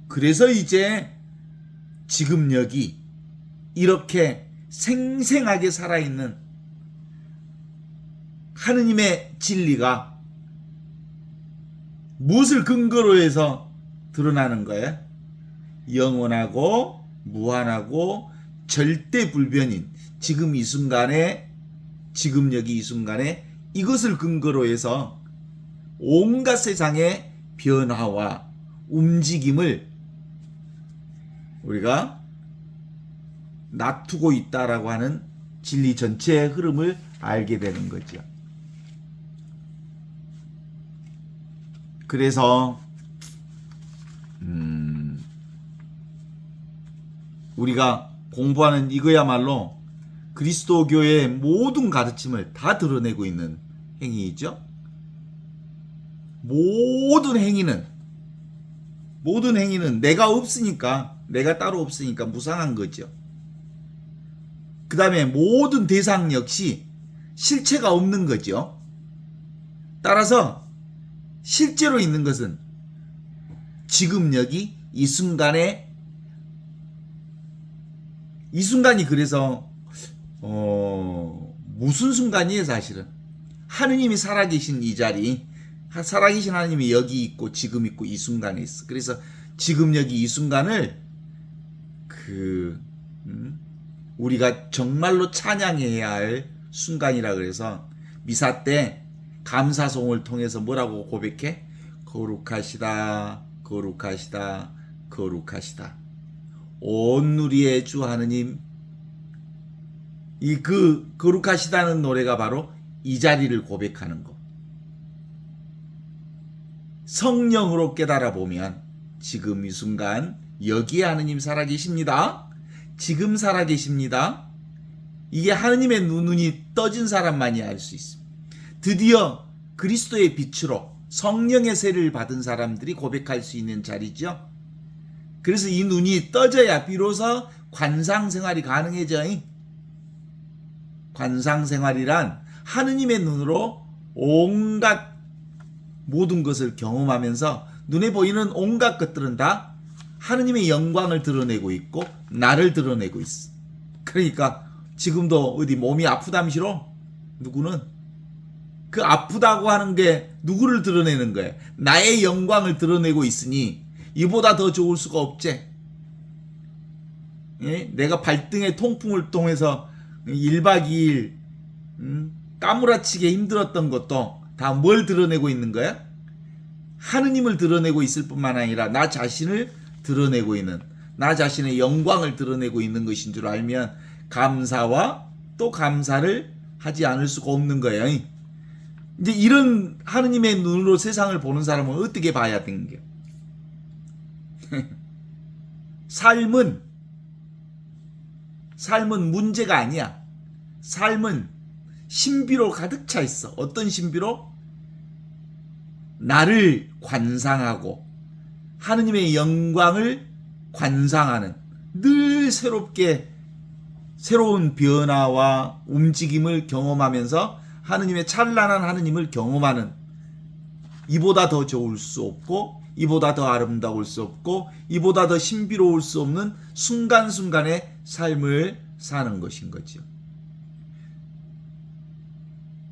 그래서 이제 지금 여기 이렇게 생생하게 살아있는 하느님의 진리가 무엇을 근거로 해서 드러나는 거예요? 영원하고 무한하고 절대 불변인 지금 이 순간에, 지금 여기 이 순간에 이것을 근거로 해서 온갖 세상의 변화와 움직임을 우리가 놔두고 있다라고 하는 진리 전체의 흐름을 알게 되는 거죠. 그래서 우리가 공부하는 이거야말로 그리스도교의 모든 가르침을 다 드러내고 있는 행위이죠. 모든 행위는 내가 없으니까, 내가 따로 없으니까 무상한 거죠. 그 다음에 모든 대상 역시 실체가 없는 거죠. 따라서 실제로 있는 것은 지금 여기 이 순간에, 이 순간이 그래서 무슨 순간이에요? 사실은 하느님이 살아계신 이 자리, 살아계신 하느님이 여기 있고 지금 있고 이 순간에 있어. 그래서 지금 여기 이 순간을 우리가 정말로 찬양해야 할 순간이라 그래서 미사 때 감사송을 통해서 뭐라고 고백해? 거룩하시다, 거룩하시다, 거룩하시다. 온 누리의 주 하느님. 이 거룩하시다는 노래가 바로 이 자리를 고백하는 거. 성령으로 깨달아 보면 지금 이 순간 여기에 하느님 살아계십니다. 지금 살아계십니다. 이게 하느님의 눈이 떠진 사람만이 알 수 있습니다. 드디어 그리스도의 빛으로 성령의 세를 받은 사람들이 고백할 수 있는 자리죠. 그래서 이 눈이 떠져야 비로소 관상생활이 가능해져. 관상생활이란 하느님의 눈으로 온갖 모든 것을 경험하면서 눈에 보이는 온갖 것들은 다 하느님의 영광을 드러내고 있고 나를 드러내고 있어. 그러니까 지금도 어디 몸이 아프담시로 누구는 그 아프다고 하는 게 누구를 드러내는 거야? 나의 영광을 드러내고 있으니 이보다 더 좋을 수가 없지. 예? 내가 발등의 통풍을 통해서 1박 2일 까무라치게 힘들었던 것도 다 뭘 드러내고 있는 거야? 하느님을 드러내고 있을 뿐만 아니라 나 자신을 드러내고 있는, 나 자신의 영광을 드러내고 있는 것인 줄 알면 감사와 또 감사를 하지 않을 수가 없는 거예요. 이제 이런 하느님의 눈으로 세상을 보는 사람은 어떻게 봐야 되는 게? 삶은 문제가 아니야. 삶은 신비로 가득 차 있어. 어떤 신비로? 나를 관상하고 하느님의 영광을 관상하는, 늘 새롭게 새로운 변화와 움직임을 경험하면서 하느님의 찬란한 하느님을 경험하는, 이보다 더 좋을 수 없고 이보다 더 아름다울 수 없고 이보다 더 신비로울 수 없는 순간순간의 삶을 사는 것인 거죠.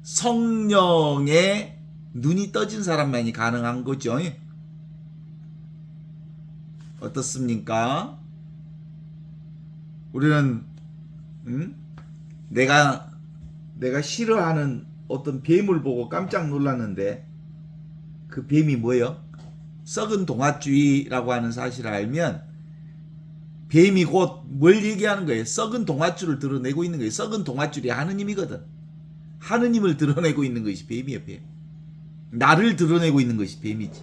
성령의 눈이 떠진 사람만이 가능한 거죠. 어떻습니까? 우리는 내가 싫어하는 어떤 뱀을 보고 깜짝 놀랐는데 그 뱀이 뭐예요? 썩은 동아줄이라고 하는 사실을 알면 뱀이 곧 뭘 얘기하는 거예요? 썩은 동아줄을 드러내고 있는 거예요. 썩은 동아줄이 하느님이거든. 하느님을 드러내고 있는 것이 뱀이에요. 뱀. 나를 드러내고 있는 것이 뱀이지.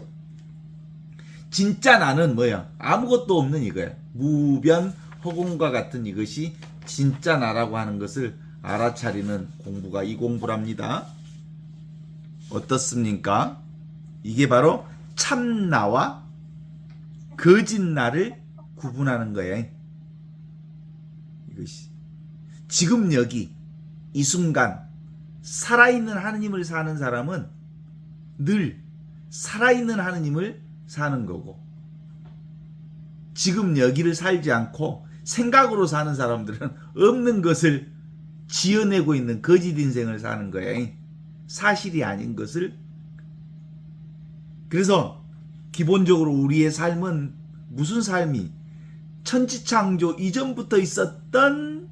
진짜 나는 뭐야? 아무것도 없는 이거야. 무변 허공과 같은 이것이 진짜 나라고 하는 것을 알아차리는 공부가 이 공부랍니다. 어떻습니까? 이게 바로 참나와 거짓나를 구분하는 거예요. 이것이 지금 여기 이 순간 살아있는 하느님을 사는 사람은 늘 살아있는 하느님을 사는 거고, 지금 여기를 살지 않고 생각으로 사는 사람들은 없는 것을 지어내고 있는 거짓 인생을 사는 거예요. 사실이 아닌 것을. 그래서 기본적으로 우리의 삶은 무슨 삶이? 천지창조 이전부터 있었던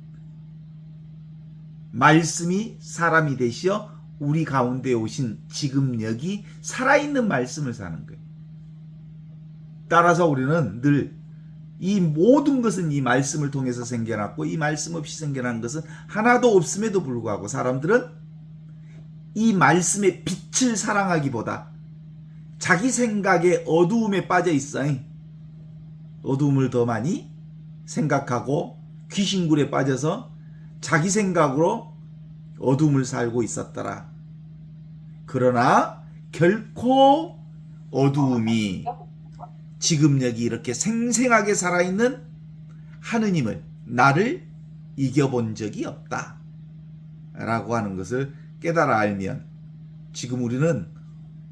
말씀이 사람이 되시어 우리 가운데 오신 지금 여기 살아있는 말씀을 사는 거예요. 따라서 우리는 늘 이 모든 것은 이 말씀을 통해서 생겨났고 이 말씀 없이 생겨난 것은 하나도 없음에도 불구하고 사람들은 이 말씀의 빛을 사랑하기보다 자기 생각의 어두움에 빠져 있어. 어두움을 더 많이 생각하고 귀신굴에 빠져서 자기 생각으로 어둠을 살고 있었더라. 그러나 결코 어두움이 지금 여기 이렇게 생생하게 살아있는 하느님을, 나를 이겨본 적이 없다 라고 하는 것을 깨달아 알면 지금 우리는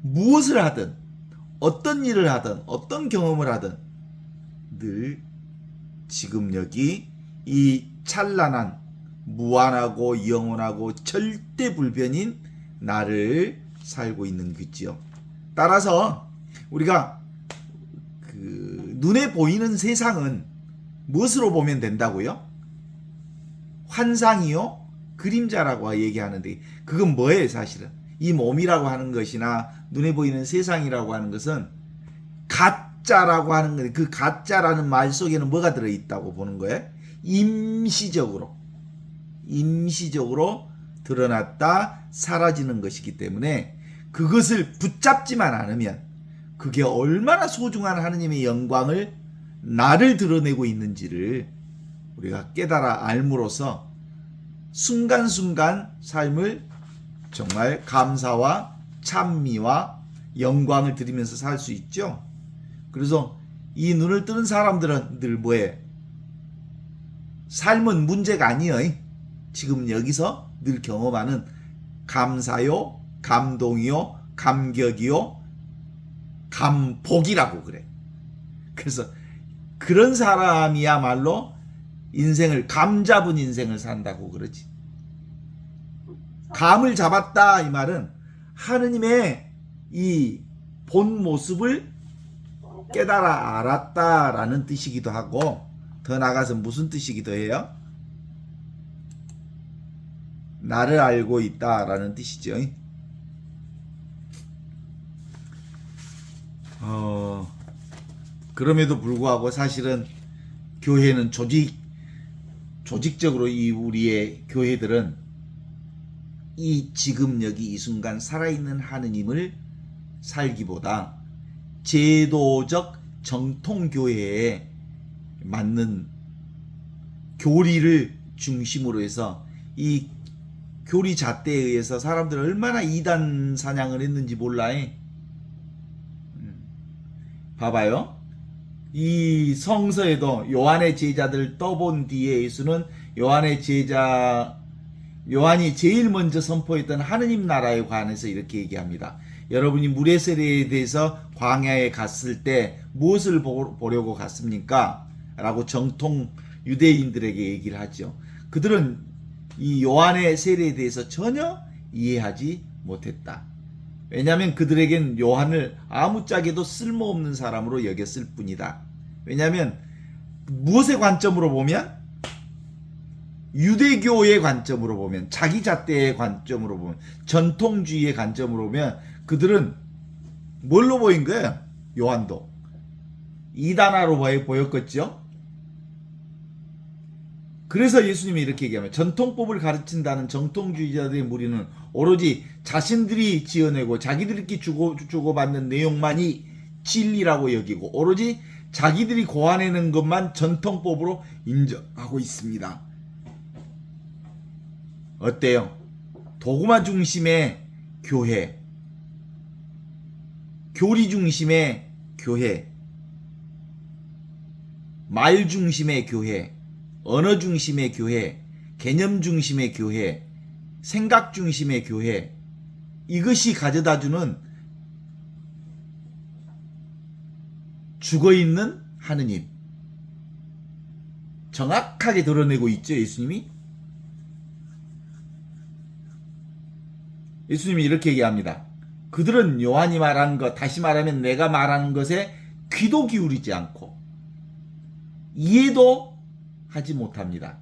무엇을 하든 어떤 일을 하든 어떤 경험을 하든 늘 지금 여기 이 찬란한 무한하고 영원하고 절대 불변인 나를 살고 있는 거지요. 따라서 우리가 눈에 보이는 세상은 무엇으로 보면 된다고요? 환상이요? 그림자라고 얘기하는데 그건 뭐예요? 사실은 이 몸이라고 하는 것이나 눈에 보이는 세상이라고 하는 것은 가짜라고 하는 건데 그 가짜라는 말 속에는 뭐가 들어있다고 보는 거예요? 임시적으로 드러났다 사라지는 것이기 때문에 그것을 붙잡지만 않으면 그게 얼마나 소중한 하느님의 영광을 나를 드러내고 있는지를 우리가 깨달아 알므로써 순간순간 삶을 정말 감사와 찬미와 영광을 드리면서 살 수 있죠. 그래서 이 눈을 뜨는 사람들은 늘 뭐해? 삶은 문제가 아니에요. 지금 여기서 늘 경험하는 감사요, 감동이요, 감격이요, 감복이라고 그래. 그래서 그런 사람이야말로 인생을 감 잡은 인생을 산다고 그러지. 감을 잡았다 이 말은 하느님의 이 본 모습을 깨달아 알았다라는 뜻이기도 하고, 더 나아가서 무슨 뜻이기도 해요? 나를 알고 있다라는 뜻이죠. 그럼에도 불구하고 사실은 교회는 조직적으로 이 우리의 교회들은 이 지금 여기 이 순간 살아있는 하느님을 살기보다 제도적 정통교회에 맞는 교리를 중심으로 해서 이 교리 잣대에 의해서 사람들이 얼마나 이단 사냥을 했는지 몰라. 봐봐요. 이 성서에도 요한의 제자들 떠본 뒤에 예수는 요한이 제일 먼저 선포했던 하느님 나라에 관해서 이렇게 얘기합니다. 여러분이 물의 세례에 대해서 광야에 갔을 때 무엇을 보려고 갔습니까? 라고 정통 유대인들에게 얘기를 하죠. 그들은 이 요한의 세례에 대해서 전혀 이해하지 못했다. 왜냐하면 그들에겐 요한을 아무짝에도 쓸모없는 사람으로 여겼을 뿐이다. 왜냐하면 무엇의 관점으로 보면? 유대교의 관점으로 보면, 자기 잣대의 관점으로 보면, 전통주의의 관점으로 보면 그들은 뭘로 보인 거예요? 요한도 이단아로 보였겠죠. 그래서 예수님이 이렇게 얘기하면 전통법을 가르친다는 정통주의자들의 무리는 오로지 자신들이 지어내고 자기들끼리 주고받는 내용만이 진리라고 여기고 오로지 자기들이 고안해낸 것만 전통법으로 인정하고 있습니다. 어때요? 도구마 중심의 교회, 교리 중심의 교회, 말 중심의 교회, 언어 중심의 교회, 개념 중심의 교회, 생각 중심의 교회, 이것이 가져다주는 죽어있는 하느님, 정확하게 드러내고 있죠. 예수님이 이렇게 얘기합니다. 그들은 요한이 말하는 것, 다시 말하면 내가 말하는 것에 귀도 기울이지 않고 이해도 하지 못합니다.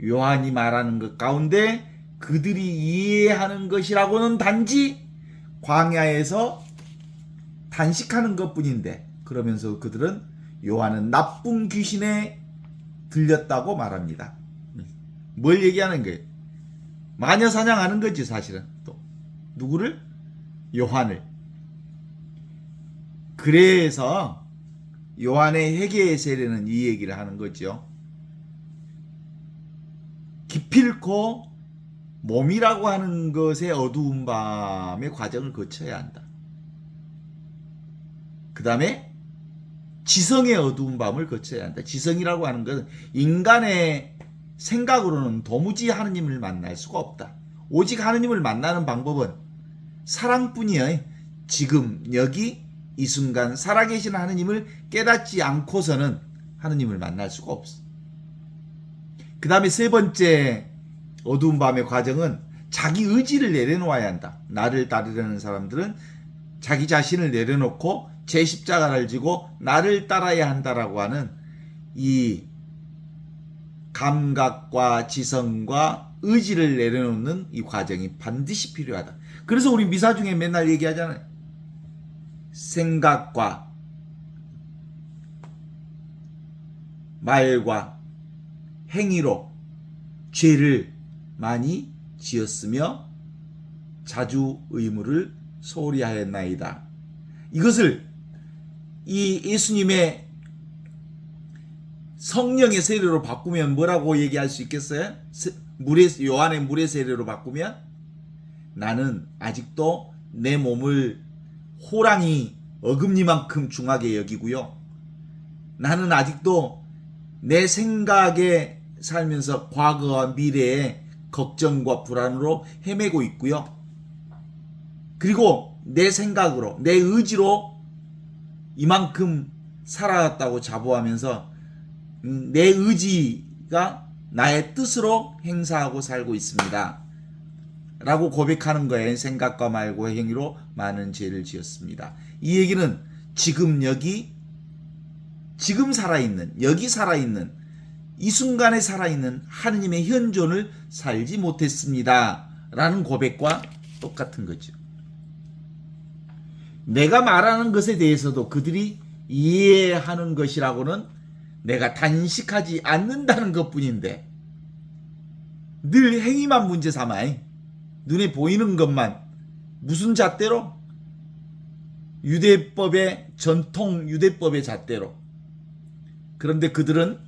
요한이 말하는 것 가운데 그들이 이해하는 것이라고는 단지 광야에서 단식하는 것뿐인데, 그러면서 그들은 요한은 나쁜 귀신에 들렸다고 말합니다. 뭘 얘기하는 거예요? 마녀 사냥하는 거지 사실은. 또 누구를? 요한을. 그래서 요한의 회개의 세례는 이 얘기를 하는 거죠. 기필코 몸이라고 하는 것의 어두운 밤의 과정을 거쳐야 한다. 그 다음에 지성의 어두운 밤을 거쳐야 한다. 지성이라고 하는 것은 인간의 생각으로는 도무지 하느님을 만날 수가 없다. 오직 하느님을 만나는 방법은 사랑뿐이에요. 지금 여기 이 순간 살아계신 하느님을 깨닫지 않고서는 하느님을 만날 수가 없어. 그 다음에 세 번째 어두운 밤의 과정은 자기 의지를 내려놓아야 한다. 나를 따르려는 사람들은 자기 자신을 내려놓고 제 십자가를 지고 나를 따라야 한다라고 하는 이 감각과 지성과 의지를 내려놓는 이 과정이 반드시 필요하다. 그래서 우리 미사 중에 맨날 얘기하잖아요. 생각과 말과 행위로 죄를 많이 지었으며 자주 의무를 소홀히 하였나이다. 이것을 이 예수님의 성령의 세례로 바꾸면 뭐라고 얘기할 수 있겠어요? 요한의 물의 세례로 바꾸면 나는 아직도 내 몸을 호랑이 어금니만큼 중하게 여기고요. 나는 아직도 내 생각에 살면서 과거와 미래의 걱정과 불안으로 헤매고 있고요. 그리고 내 생각으로, 내 의지로 이만큼 살아왔다고 자부하면서 내 의지가 나의 뜻으로 행사하고 살고 있습니다. 라고 고백하는 거예요. 생각과 말과 행위로 많은 죄를 지었습니다. 이 얘기는 지금 여기, 지금 살아있는, 여기 살아있는, 이 순간에 살아있는 하느님의 현존을 살지 못했습니다. 라는 고백과 똑같은 거죠. 내가 말하는 것에 대해서도 그들이 이해하는 것이라고는 내가 단식하지 않는다는 것뿐인데 늘 행위만 문제 삼아 눈에 보이는 것만 무슨 잣대로? 유대법의 전통 유대법의 잣대로. 그런데 그들은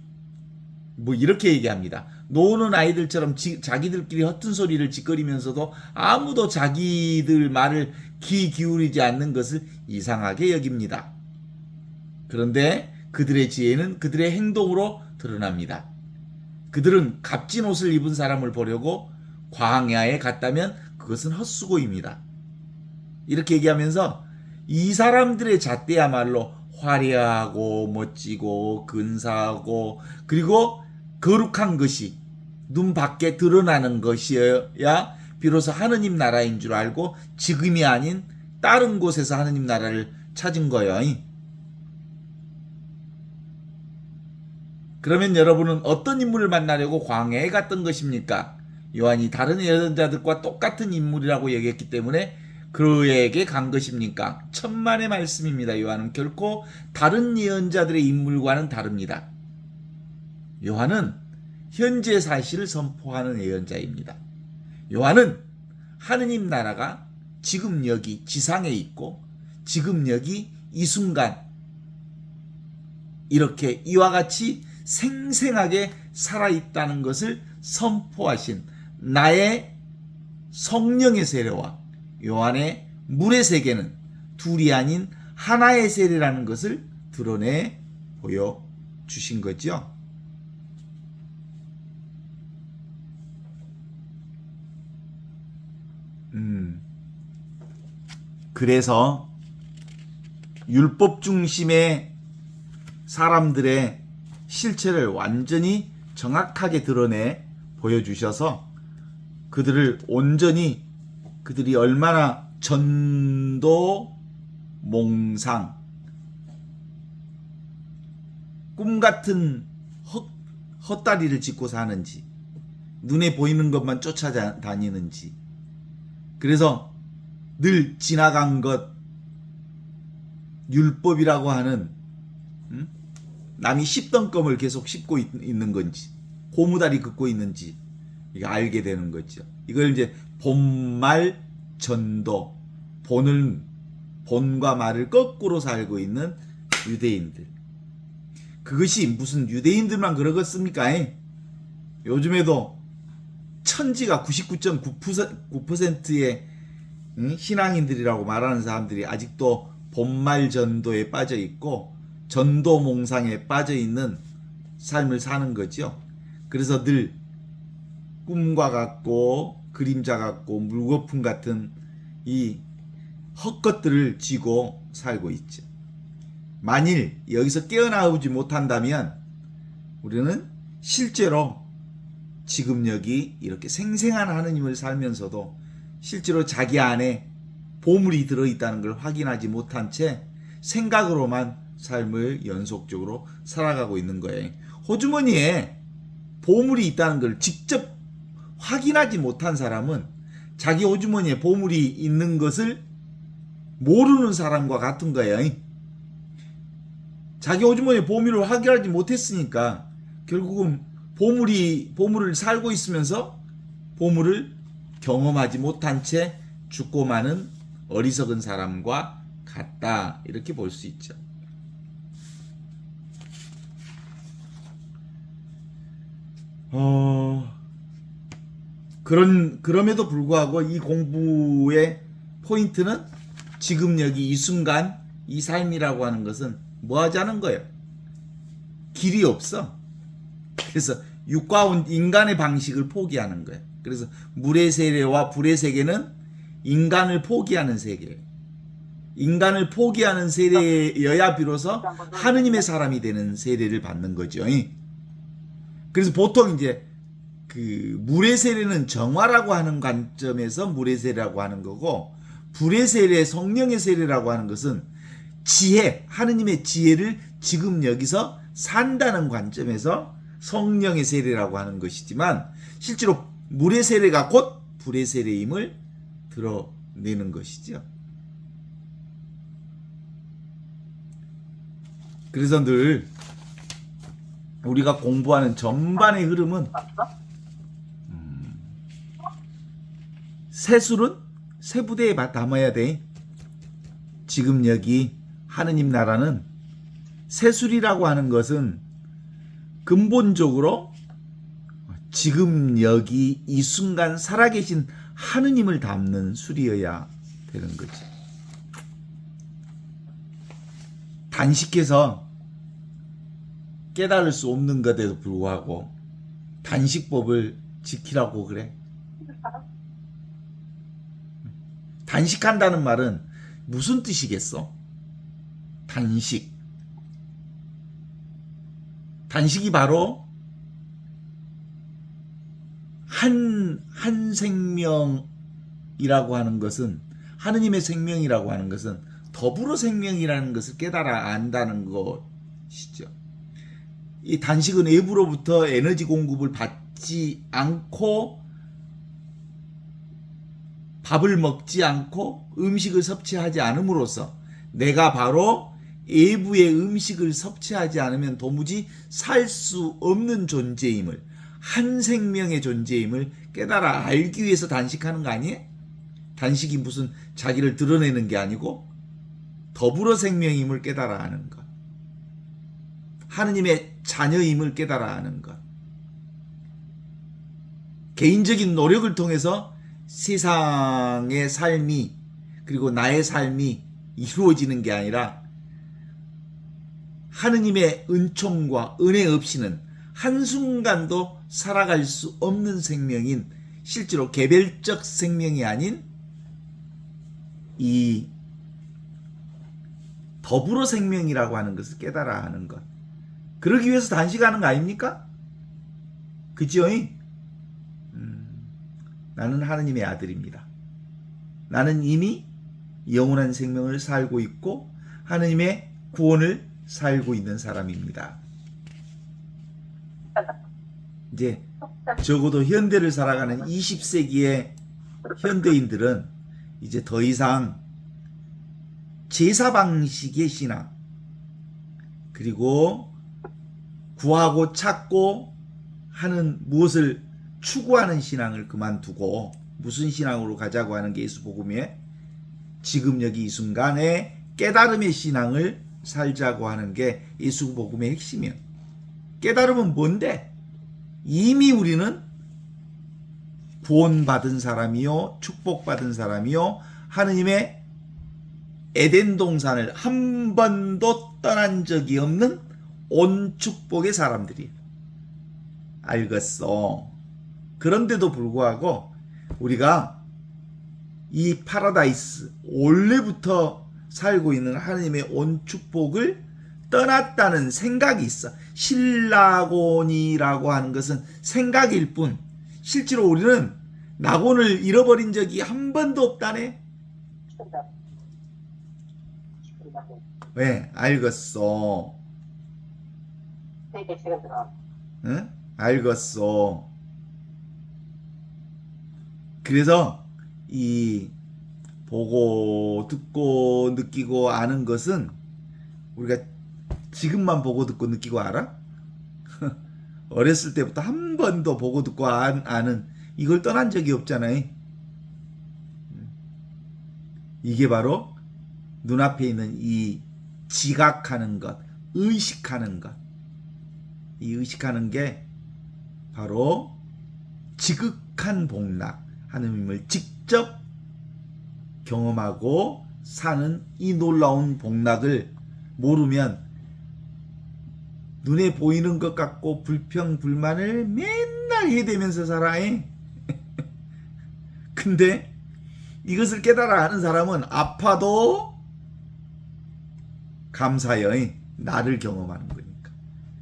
뭐 이렇게 얘기합니다. 노는 아이들처럼 자기들끼리 허튼 소리를 짓거리면서도 아무도 자기들 말을 귀 기울이지 않는 것을 이상하게 여깁니다. 그런데 그들의 지혜는 그들의 행동으로 드러납니다. 그들은 값진 옷을 입은 사람을 보려고 광야에 갔다면 그것은 헛수고입니다. 이렇게 얘기하면서 이 사람들의 잣대야말로 화려하고 멋지고 근사하고 그리고 거룩한 것이 눈 밖에 드러나는 것이어야 비로소 하느님 나라인 줄 알고 지금이 아닌 다른 곳에서 하느님 나라를 찾은 거예요. 그러면 여러분은 어떤 인물을 만나려고 광야에 갔던 것입니까? 요한이 다른 예언자들과 똑같은 인물이라고 얘기했기 때문에 그에게 간 것입니까? 천만의 말씀입니다. 요한은 결코 다른 예언자들의 인물과는 다릅니다. 요한은 현재 사실을 선포하는 예언자입니다. 요한은 하느님 나라가 지금 여기 지상에 있고 지금 여기 이 순간 이렇게 이와 같이 생생하게 살아있다는 것을 선포하신 나의 성령의 세례와 요한의 물의 세계는 둘이 아닌 하나의 세례라는 것을 드러내 보여주신 거죠. 그래서 율법 중심의 사람들의 실체를 완전히 정확하게 드러내 보여주셔서 그들을 온전히 그들이 얼마나 전도 몽상 꿈같은 헛다리를 짚고 사는지 눈에 보이는 것만 쫓아다니는지 그래서 늘 지나간 것 율법이라고 하는 남이 씹던 껌을 계속 씹고 있는 건지 고무다리 긋고 있는지 이거 알게 되는 거죠. 이걸 이제 본말 전도 본과 말을 거꾸로 살고 있는 유대인들. 그것이 무슨 유대인들만 그러겠습니까? 요즘에도 천지가 99.9%의 신앙인들이라고 말하는 사람들이 아직도 본말 전도에 빠져 있고 전도 몽상에 빠져 있는 삶을 사는 거죠. 그래서 늘 꿈과 같고 그림자 같고 물거품 같은 이 헛것들을 쥐고 살고 있죠. 만일 여기서 깨어나오지 못한다면 우리는 실제로 지금 여기 이렇게 생생한 하느님을 살면서도 실제로 자기 안에 보물이 들어있다는 걸 확인하지 못한 채 생각으로만 삶을 연속적으로 살아가고 있는 거예요. 호주머니에 보물이 있다는 걸 직접 확인하지 못한 사람은 자기 호주머니에 보물이 있는 것을 모르는 사람과 같은 거예요. 자기 호주머니에 보물을 확인하지 못했으니까 결국은 보물을 살고 있으면서 보물을 경험하지 못한 채 죽고 마는 어리석은 사람과 같다. 이렇게 볼 수 있죠. 그럼에도 불구하고 이 공부의 포인트는 지금 여기 이 순간 이 삶이라고 하는 것은 뭐 하자는 거예요? 길이 없어. 그래서 육과 인간의 방식을 포기하는 거예요. 그래서 물의 세례와 불의 세계는 인간을 포기하는 세계예요. 인간을 포기하는 세례여야 비로소 하느님의 사람이 되는 세례를 받는 거죠. 그래서 보통 이제 그 물의 세례는 정화라고 하는 관점에서 물의 세례라고 하는 거고, 불의 세례, 성령의 세례라고 하는 것은 지혜, 하느님의 지혜를 지금 여기서 산다는 관점에서 성령의 세례라고 하는 것이지만, 실제로 물의 세례가 곧 불의 세례임을 드러내는 것이죠. 그래서 늘 우리가 공부하는 전반의 흐름은 세술은 세부대에 담아야 돼. 지금 여기 하느님 나라는 세술이라고 하는 것은 근본적으로 지금 여기 이 순간 살아계신 하느님을 담는 술이어야 되는 거지. 단식해서 깨달을 수 없는 것에도 불구하고 단식법을 지키라고 그래. 단식한다는 말은 무슨 뜻이겠어? 단식. 단식이 바로 한 생명이라고 하는 것은, 하느님의 생명이라고 하는 것은 더불어 생명이라는 것을 깨달아 안다는 것이죠. 이 단식은 외부로부터 에너지 공급을 받지 않고, 밥을 먹지 않고 음식을 섭취하지 않음으로써 내가 바로 외부의 음식을 섭취하지 않으면 도무지 살 수 없는 존재임을, 한 생명의 존재임을 깨달아 알기 위해서 단식하는 거 아니에요? 단식이 무슨 자기를 드러내는 게 아니고 더불어 생명임을 깨달아 아는 것, 하느님의 자녀임을 깨달아 아는 것, 개인적인 노력을 통해서 세상의 삶이, 그리고 나의 삶이 이루어지는 게 아니라 하느님의 은총과 은혜 없이는 한순간도 살아갈 수 없는 생명인, 실제로 개별적 생명이 아닌 이 더불어 생명이라고 하는 것을 깨달아 하는 것. 그러기 위해서 단식하는 거 아닙니까? 그죠? 나는 하느님의 아들입니다. 나는 이미 영원한 생명을 살고 있고 하느님의 구원을 살고 있는 사람입니다. 이제 적어도 현대를 살아가는 20세기의 현대인들은 이제 더 이상 제사 방식의 신앙, 그리고 구하고 찾고 하는 무엇을 추구하는 신앙을 그만두고 무슨 신앙으로 가자고 하는 게 예수 복음이에요? 지금 여기 이 순간에 깨달음의 신앙을 살자고 하는 게 예수 복음의 핵심이에요. 깨달음은 뭔데? 이미 우리는 구원받은 사람이요, 축복받은 사람이요, 하느님의 에덴 동산을 한 번도 떠난 적이 없는 온 축복의 사람들이에요. 알겠어. 그런데도 불구하고 우리가 이 파라다이스, 원래부터 살고 있는 하느님의 온 축복을 떠났다는 생각이 있어. 신라곤이라고 하는 것은 생각일 뿐, 실제로 우리는 낙원을 잃어버린 적이 한 번도 없다네. 왜? 알겠어. 응? 알겠어. 그래서 이 보고 듣고 느끼고 아는 것은 우리가 지금만 보고 듣고 느끼고 알아? 어렸을 때부터 한 번도 보고 듣고 아는 이걸 떠난 적이 없잖아요. 이게 바로 눈앞에 있는 이 지각하는 것, 의식하는 것, 이 의식하는 게 바로 지극한 복락, 하느님을 직접 경험하고 사는 이 놀라운 복락을 모르면 눈에 보이는 것 같고 불평 불만을 맨날 해대면서 살아. 근데 이것을 깨달아 아는 사람은 아파도 감사해요. 나를 경험하는 거니까.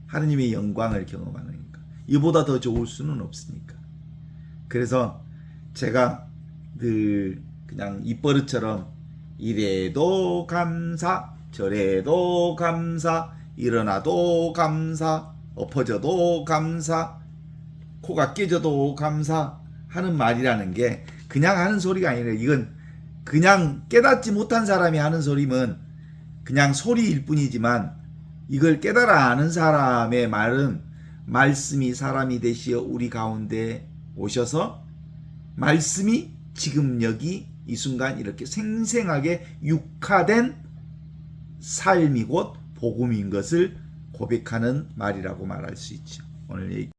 하느님의 영광을 경험하는 거니까. 이보다 더 좋을 수는 없으니까. 그래서 제가 늘 그냥 입버릇처럼 이래도 감사, 저래도 감사, 일어나도 감사, 엎어져도 감사, 코가 깨져도 감사 하는 말이라는 게 그냥 하는 소리가 아니라 이건 그냥 깨닫지 못한 사람이 하는 소리면 그냥 소리일 뿐이지만 이걸 깨달아 아는 사람의 말은 말씀이 사람이 되시어 우리 가운데 오셔서 말씀이 지금 여기 이 순간 이렇게 생생하게 육화된 삶이 곧 복음인 것을 고백하는 말이라고 말할 수 있죠. 오늘 얘기